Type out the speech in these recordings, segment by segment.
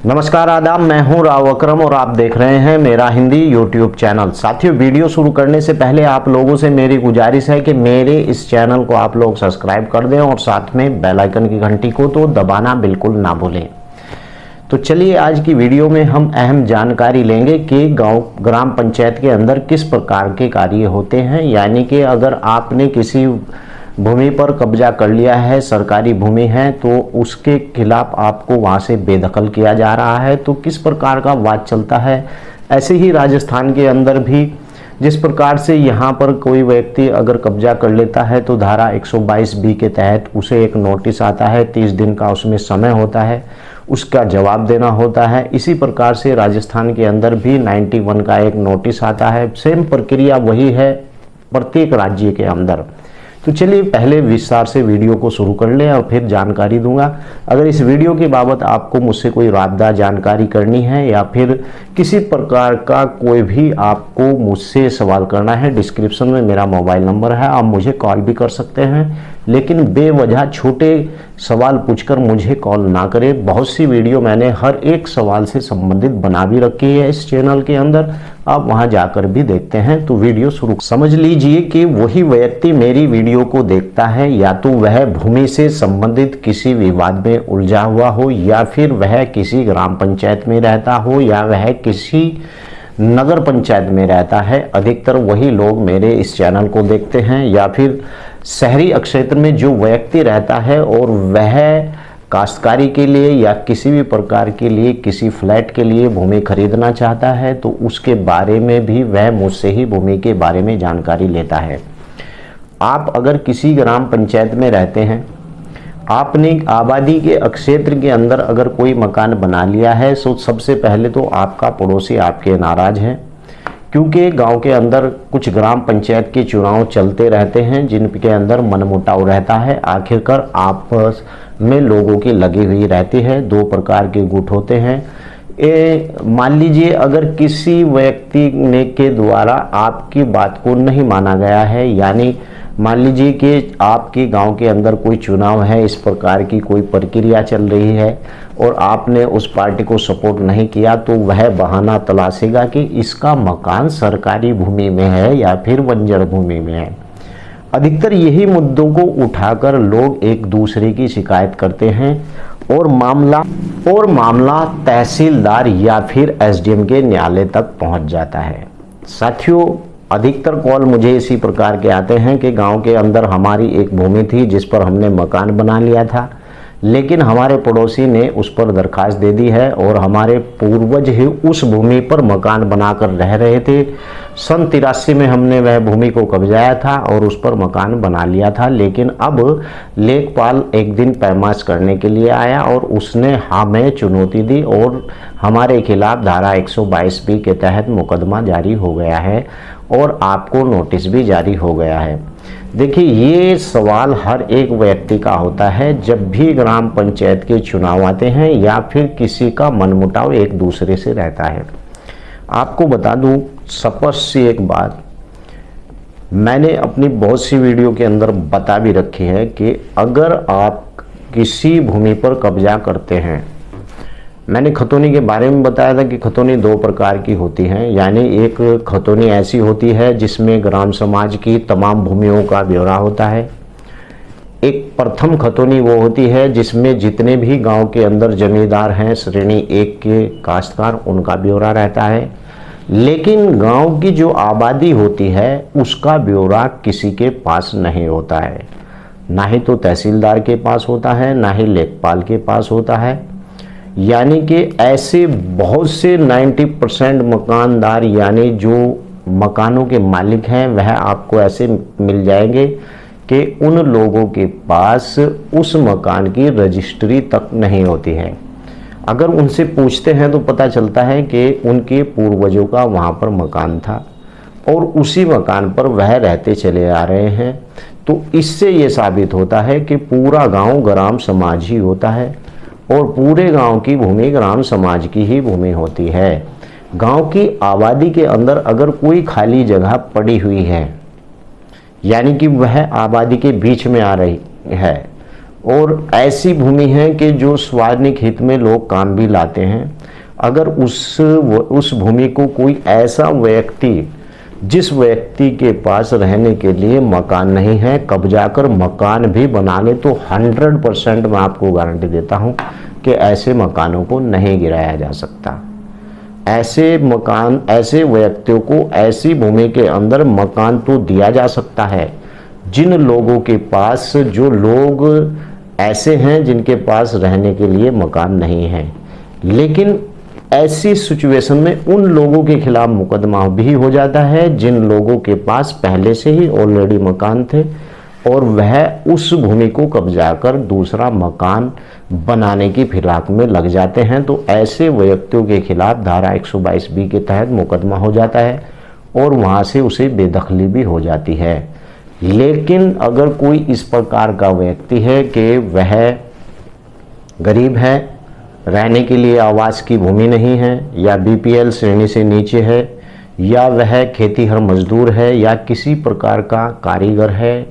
नमस्कार आदाब, मैं हूं राव अकरम और आप देख रहे हैं मेरा हिंदी यूट्यूब चैनल। साथियों, वीडियो शुरू करने से पहले आप लोगों से मेरी गुजारिश है कि मेरे इस चैनल को आप लोग सब्सक्राइब कर दें और साथ में बेल आइकन की घंटी को तो दबाना बिल्कुल ना भूलें। तो चलिए, आज की वीडियो में हम अहम जानकारी लेंगे कि गांव ग्राम पंचायत के अंदर किस प्रकार के कार्य होते हैं। यानी कि अगर आपने किसी भूमि पर कब्जा कर लिया है, सरकारी भूमि है, तो उसके खिलाफ आपको वहां से बेदखल किया जा रहा है तो किस प्रकार का वाद चलता है। ऐसे ही राजस्थान के अंदर भी जिस प्रकार से यहाँ पर कोई व्यक्ति अगर कब्जा कर लेता है तो धारा 122B के तहत उसे एक नोटिस आता है, 30 दिन का उसमें समय होता है, उसका जवाब देना होता है। इसी प्रकार से राजस्थान के अंदर भी 91 का एक नोटिस आता है। सेम प्रक्रिया वही है प्रत्येक राज्य के अंदर। तो चलिए पहले विस्तार से वीडियो को शुरू कर लें और फिर जानकारी दूंगा। अगर इस वीडियो के बाबत आपको मुझसे कोई राबदा जानकारी करनी है या फिर किसी प्रकार का कोई भी आपको मुझसे सवाल करना है, डिस्क्रिप्शन में मेरा मोबाइल नंबर है, आप मुझे कॉल भी कर सकते हैं। लेकिन बेवजह छोटे सवाल पूछकर मुझे कॉल ना करें। बहुत सी वीडियो मैंने हर एक सवाल से संबंधित बना भी रखी है इस चैनल के अंदर, आप वहां जाकर भी देखते हैं। तो वीडियो शुरू समझ लीजिए कि वही व्यक्ति मेरी वीडियो को देखता है या तो वह भूमि से संबंधित किसी विवाद में उलझा हुआ हो, या फिर वह किसी ग्राम पंचायत में रहता हो, या वह किसी नगर पंचायत में रहता है। अधिकतर वही लोग मेरे इस चैनल को देखते हैं। या फिर शहरी क्षेत्र में जो व्यक्ति रहता है और वह काश्तकारी के लिए या किसी भी प्रकार के लिए किसी फ्लैट के लिए भूमि खरीदना चाहता है तो उसके बारे में भी वह मुझसे ही भूमि के बारे में जानकारी लेता है। आप अगर किसी ग्राम पंचायत में रहते हैं, आपने आबादी के क्षेत्र के अंदर अगर कोई मकान बना लिया है तो सबसे पहले तो आपका पड़ोसी आपके नाराज है, क्योंकि गांव के अंदर कुछ ग्राम पंचायत के चुनाव चलते रहते हैं जिनके अंदर मनमुटाव रहता है। आखिरकार आपस में लोगों की लगी हुई रहती है। दो प्रकार के गुट होते हैं। मान लीजिए अगर किसी व्यक्ति ने के द्वारा आपकी बात को नहीं माना गया है, यानी मान लीजिए कि आपके गांव के अंदर कोई चुनाव है, इस प्रकार की कोई प्रक्रिया चल रही है और आपने उस पार्टी को सपोर्ट नहीं किया, तो वह बहाना तलाशेगा कि इसका मकान सरकारी भूमि में है या फिर बंजर भूमि में है। अधिकतर यही मुद्दों को उठाकर लोग एक दूसरे की शिकायत करते हैं और मामला तहसीलदार या फिर SDM के न्यायालय तक पहुंच जाता है। साथियों, अधिकतर कॉल मुझे इसी प्रकार के आते हैं कि गांव के अंदर हमारी एक भूमि थी जिस पर हमने मकान बना लिया था, लेकिन हमारे पड़ोसी ने उस पर दरखास्त दे दी है और हमारे पूर्वज ही उस भूमि पर मकान बनाकर रह रहे थे। सन 83 में हमने वह भूमि को कब्जाया था और उस पर मकान बना लिया था, लेकिन अब लेखपाल एक दिन पैमाश करने के लिए आया और उसने हमें चुनौती दी और हमारे खिलाफ धारा 122B के तहत मुकदमा जारी हो गया है और आपको नोटिस भी जारी हो गया है। देखिए, ये सवाल हर एक व्यक्ति का होता है जब भी ग्राम पंचायत के चुनाव आते हैं या फिर किसी का मनमुटाव एक दूसरे से रहता है। आपको बता दूं स्पष्ट सी एक बात, मैंने अपनी बहुत सी वीडियो के अंदर बता भी रखी है कि अगर आप किसी भूमि पर कब्जा करते हैं, मैंने खतौनी के बारे में बताया था कि खतौनी दो प्रकार की होती हैं। यानी एक खतौनी ऐसी होती है जिसमें ग्राम समाज की तमाम भूमियों का ब्यौरा होता है। एक प्रथम खतौनी वो होती है जिसमें जितने भी गांव के अंदर जमींदार हैं, श्रेणी 1 के काश्तकार, उनका ब्यौरा रहता है। लेकिन गांव की जो आबादी होती है उसका ब्यौरा किसी के पास नहीं होता है, ना ही तो तहसीलदार के पास होता है, ना ही लेखपाल के पास होता है। यानी कि ऐसे बहुत से 90% मकानदार, यानी जो मकानों के मालिक हैं, वह आपको ऐसे मिल जाएंगे कि उन लोगों के पास उस मकान की रजिस्ट्री तक नहीं होती है। अगर उनसे पूछते हैं तो पता चलता है कि उनके पूर्वजों का वहाँ पर मकान था और उसी मकान पर वह रहते चले आ रहे हैं। तो इससे ये साबित होता है कि पूरा गांव ग्राम समाज ही होता है और पूरे गांव की भूमि ग्राम समाज की ही भूमि होती है। गांव की आबादी के अंदर अगर कोई खाली जगह पड़ी हुई है, यानी कि वह आबादी के बीच में आ रही है और ऐसी भूमि है कि जो सार्वजनिक हित में लोग काम भी लाते हैं। अगर उस भूमि को कोई ऐसा व्यक्ति, जिस व्यक्ति के पास रहने के लिए मकान नहीं है, कब्जा कर मकान भी बना ले, तो 100% मैं आपको गारंटी देता हूं कि ऐसे मकानों को नहीं गिराया जा सकता। ऐसे मकान, ऐसे व्यक्तियों को ऐसी भूमि के अंदर मकान तो दिया जा सकता है। जिन लोगों के पास, जो लोग ऐसे हैं जिनके पास रहने के लिए मकान नहीं है, लेकिन ऐसी सिचुएशन में उन लोगों के खिलाफ मुकदमा भी हो जाता है जिन लोगों के पास पहले से ही ऑलरेडी मकान थे और वह उस भूमि को कब्जा कर दूसरा मकान बनाने की फिराक में लग जाते हैं। तो ऐसे व्यक्तियों के खिलाफ धारा 122B के तहत मुकदमा हो जाता है और वहां से उसे बेदखली भी हो जाती है। लेकिन अगर कोई इस प्रकार का व्यक्ति है कि वह गरीब है, रहने के लिए आवास की भूमि नहीं है, या BPL श्रेणी से नीचे है, या वह खेतीहर मजदूर है, या किसी प्रकार का कारीगर है,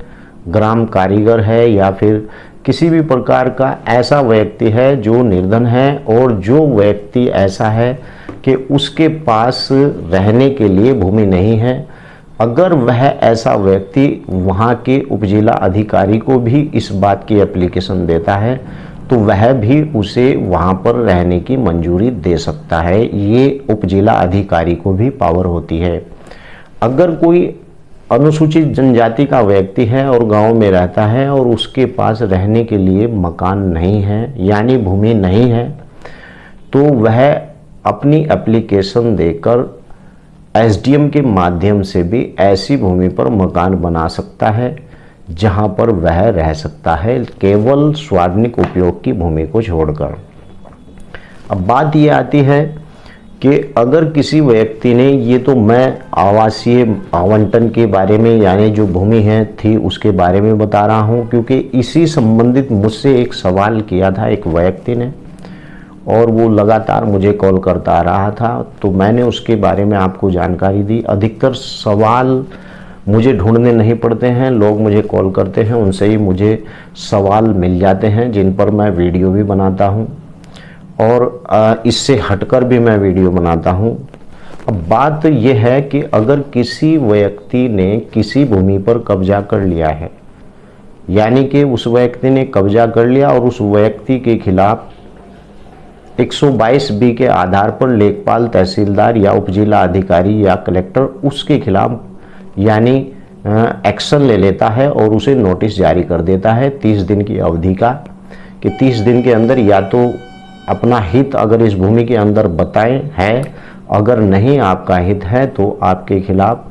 ग्राम कारीगर है, या फिर किसी भी प्रकार का ऐसा व्यक्ति है जो निर्धन है, और जो व्यक्ति ऐसा है कि उसके पास रहने के लिए भूमि नहीं है, अगर वह ऐसा व्यक्ति वहाँ के उपजिला अधिकारी को भी इस बात की एप्लीकेशन देता है तो वह भी उसे वहाँ पर रहने की मंजूरी दे सकता है। ये उपजिला अधिकारी को भी पावर होती है। अगर कोई अनुसूचित जनजाति का व्यक्ति है और गांव में रहता है और उसके पास रहने के लिए मकान नहीं है, यानी भूमि नहीं है, तो वह अपनी एप्लीकेशन देकर SDM के माध्यम से भी ऐसी भूमि पर मकान बना सकता है जहां पर वह रह सकता है, केवल सार्वजनिक उपयोग की भूमि को छोड़कर। अब बात ये आती है कि अगर किसी व्यक्ति ने, ये तो मैं आवासीय आवंटन के बारे में, यानी जो भूमि है थी उसके बारे में बता रहा हूं, क्योंकि इसी संबंधित मुझसे एक सवाल किया था एक व्यक्ति ने और वो लगातार मुझे कॉल करता रहा था, तो मैंने उसके बारे में आपको जानकारी दी। अधिकतर सवाल मुझे ढूंढने नहीं पड़ते हैं, लोग मुझे कॉल करते हैं, उनसे ही मुझे सवाल मिल जाते हैं जिन पर मैं वीडियो भी बनाता हूं और इससे हटकर भी मैं वीडियो बनाता हूं। अब बात यह है कि अगर किसी व्यक्ति ने किसी भूमि पर कब्जा कर लिया है, यानी कि उस व्यक्ति ने कब्जा कर लिया और उस व्यक्ति के खिलाफ 122B के आधार पर लेखपाल, तहसीलदार या उपजिला अधिकारी या कलेक्टर उसके खिलाफ यानी एक्शन ले लेता है और उसे नोटिस जारी कर देता है 30 दिन की अवधि का, कि 30 दिन के अंदर या तो अपना हित अगर इस भूमि के अंदर बताएं है, अगर नहीं आपका हित है तो आपके खिलाफ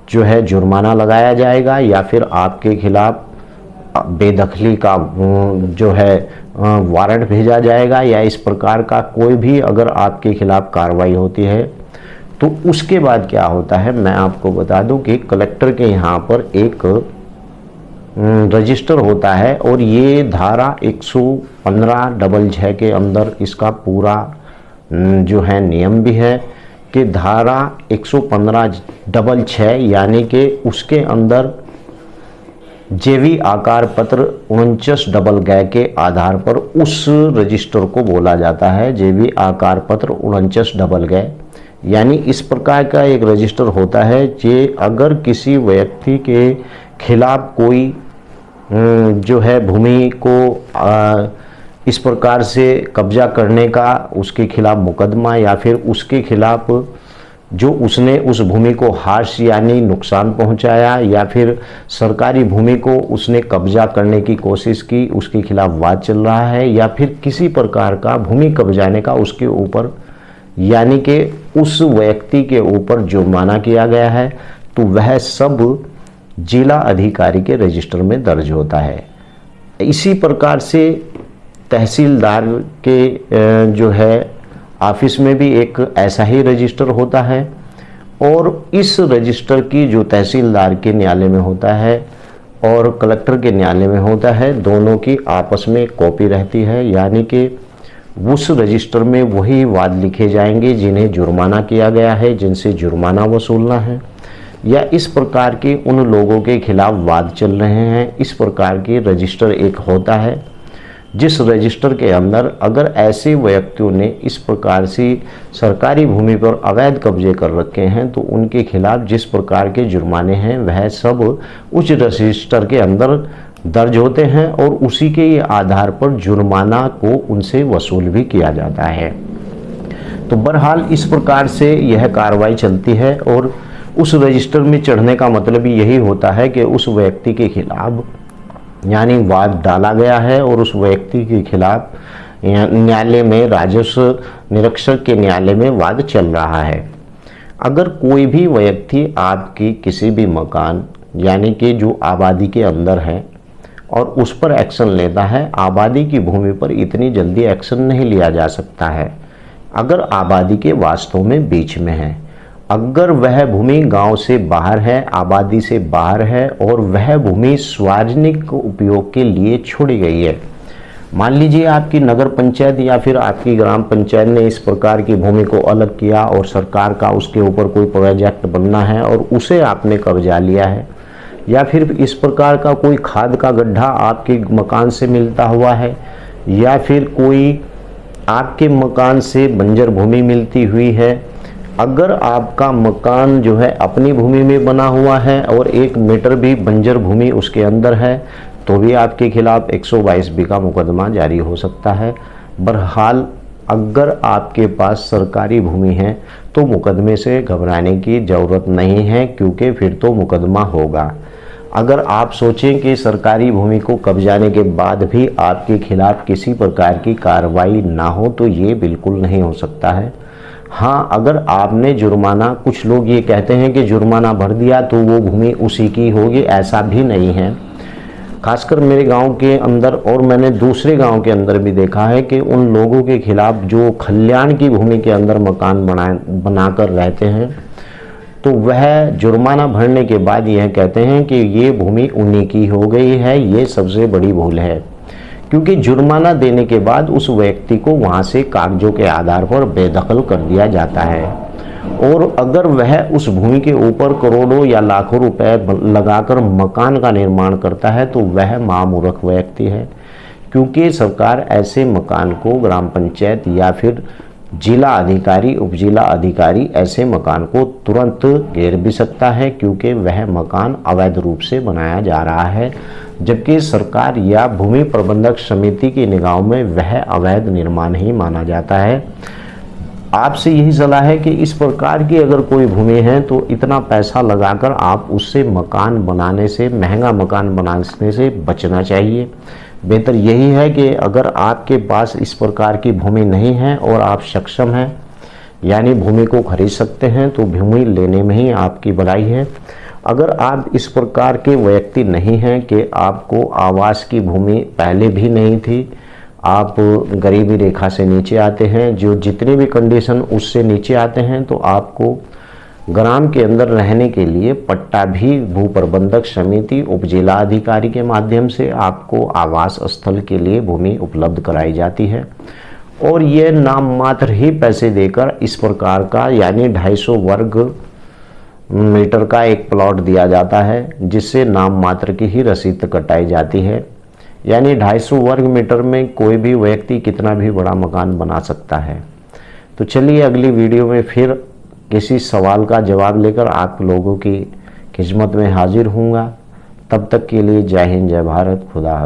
जो है जुर्माना लगाया जाएगा या फिर आपके खिलाफ बेदखली का जो है वारंट भेजा जाएगा, या इस प्रकार का कोई भी अगर आपके खिलाफ कार्रवाई होती है तो उसके बाद क्या होता है मैं आपको बता दूं कि कलेक्टर के यहाँ पर एक रजिस्टर होता है और ये धारा 115/6 के अंदर इसका पूरा जो है नियम भी है कि धारा 115/6 यानी कि उसके अंदर जेवी आकार पत्र 49 के आधार पर उस रजिस्टर को बोला जाता है जेवी आकार पत्र 49 यानी इस प्रकार का एक रजिस्टर होता है कि अगर किसी व्यक्ति के खिलाफ कोई जो है भूमि को इस प्रकार से कब्जा करने का उसके खिलाफ मुकदमा या फिर उसके खिलाफ जो उसने उस भूमि को हार्श यानी नुकसान पहुंचाया या फिर सरकारी भूमि को उसने कब्जा करने की कोशिश की, उसके खिलाफ वाद चल रहा है, या फिर किसी प्रकार का भूमि कब्जाने का उसके ऊपर यानी कि उस व्यक्ति के ऊपर जुर्माना किया गया है, तो वह सब जिला अधिकारी के रजिस्टर में दर्ज होता है। इसी प्रकार से तहसीलदार के जो है ऑफिस में भी एक ऐसा ही रजिस्टर होता है और इस रजिस्टर की जो तहसीलदार के न्यायालय में होता है और कलेक्टर के न्यायालय में होता है, दोनों की आपस में कॉपी रहती है, यानी कि उस रजिस्टर में वही वाद लिखे जाएंगे जिन्हें जुर्माना किया गया है, जिनसे जुर्माना वसूलना है, या इस प्रकार के उन लोगों के खिलाफ वाद चल रहे हैं, इस प्रकार की रजिस्टर एक होता है। जिस रजिस्टर के अंदर अगर ऐसे व्यक्तियों ने इस प्रकार से सरकारी भूमि पर अवैध कब्जे कर रखे हैं तो उनके खिलाफ जिस प्रकार के जुर्माने हैं वह सब उच्च रजिस्टर के अंदर दर्ज होते हैं और उसी के आधार पर जुर्माना को उनसे वसूल भी किया जाता है। तो बहरहाल इस प्रकार से यह कार्रवाई चलती है और उस रजिस्टर में चढ़ने का मतलब यही होता है कि उस व्यक्ति के खिलाफ यानी वाद डाला गया है और उस व्यक्ति के खिलाफ न्यायालय में राजस्व निरीक्षक के न्यायालय में वाद चल रहा है। अगर कोई भी व्यक्ति आपकी किसी भी मकान यानी कि जो आबादी के अंदर है और उस पर एक्शन लेता है, आबादी की भूमि पर इतनी जल्दी एक्शन नहीं लिया जा सकता है अगर आबादी के वास्तव में बीच में है। अगर वह भूमि गांव से बाहर है, आबादी से बाहर है और वह भूमि सार्वजनिक उपयोग के लिए छोड़ी गई है, मान लीजिए आपकी नगर पंचायत या फिर आपकी ग्राम पंचायत ने इस प्रकार की भूमि को अलग किया और सरकार का उसके ऊपर कोई प्रोजेक्ट बनना है और उसे आपने कब्जा लिया है, या फिर इस प्रकार का कोई खाद का गड्ढा आपके मकान से मिलता हुआ है, या फिर कोई आपके मकान से बंजर भूमि मिलती हुई है। अगर आपका मकान जो है अपनी भूमि में बना हुआ है और 1 मीटर भी बंजर भूमि उसके अंदर है तो भी आपके खिलाफ 122B का मुकदमा जारी हो सकता है। बहरहाल अगर आपके पास सरकारी भूमि है तो मुकदमे से घबराने की ज़रूरत नहीं है, क्योंकि फिर तो मुकदमा होगा। अगर आप सोचें कि सरकारी भूमि को कब्जाने के बाद भी आपके खिलाफ किसी प्रकार की कार्रवाई ना हो तो ये बिल्कुल नहीं हो सकता है। हाँ, अगर आपने जुर्माना, कुछ लोग ये कहते हैं कि जुर्माना भर दिया तो वो भूमि उसी की होगी, ऐसा भी नहीं है। खासकर मेरे गांव के अंदर और मैंने दूसरे गांव के अंदर भी देखा है कि उन लोगों के खिलाफ जो खलियान की भूमि के अंदर मकान बनाकर रहते हैं तो वह जुर्माना भरने के बाद यह कहते हैं कि ये भूमि उन्हीं की हो गई है। ये सबसे बड़ी भूल है, क्योंकि जुर्माना देने के बाद उस व्यक्ति को वहां से कागजों के आधार पर बेदखल कर दिया जाता है और अगर वह उस भूमि के ऊपर करोड़ों या लाखों रुपए लगाकर मकान का निर्माण करता है तो वह महामूर्ख व्यक्ति है, क्योंकि सरकार ऐसे मकान को ग्राम पंचायत या फिर जिला अधिकारी, उपजिला अधिकारी ऐसे मकान को तुरंत घेर भी सकता है, क्योंकि वह मकान अवैध रूप से बनाया जा रहा है, जबकि सरकार या भूमि प्रबंधक समिति की निगाहों में वह अवैध निर्माण ही माना जाता है। आपसे यही सलाह है कि इस प्रकार की अगर कोई भूमि है तो इतना पैसा लगाकर आप उससे मकान बनाने से, महंगा मकान बनाने से बचना चाहिए। बेहतर यही है कि अगर आपके पास इस प्रकार की भूमि नहीं है और आप सक्षम हैं यानी भूमि को खरीद सकते हैं तो भूमि लेने में ही आपकी भलाई है। अगर आप इस प्रकार के व्यक्ति नहीं हैं कि आपको आवास की भूमि पहले भी नहीं थी, आप गरीबी रेखा से नीचे आते हैं, जो जितनी भी कंडीशन उससे नीचे आते हैं, तो आपको ग्राम के अंदर रहने के लिए पट्टा भी भू प्रबंधक समिति, उपजिला अधिकारी के माध्यम से आपको आवास स्थल के लिए भूमि उपलब्ध कराई जाती है और ये नाम मात्र ही पैसे देकर इस प्रकार का यानी 250 वर्ग मीटर का एक प्लॉट दिया जाता है, जिससे नाम मात्र की ही रसीद कटाई जाती है। यानी 250 वर्ग मीटर में कोई भी व्यक्ति कितना भी बड़ा मकान बना सकता है। तो चलिए अगली वीडियो में फिर किसी सवाल का जवाब लेकर आप लोगों की खिदमत में हाजिर होऊंगा। तब तक के लिए जय हिंद, जय भारत, खुदा हाफिज़।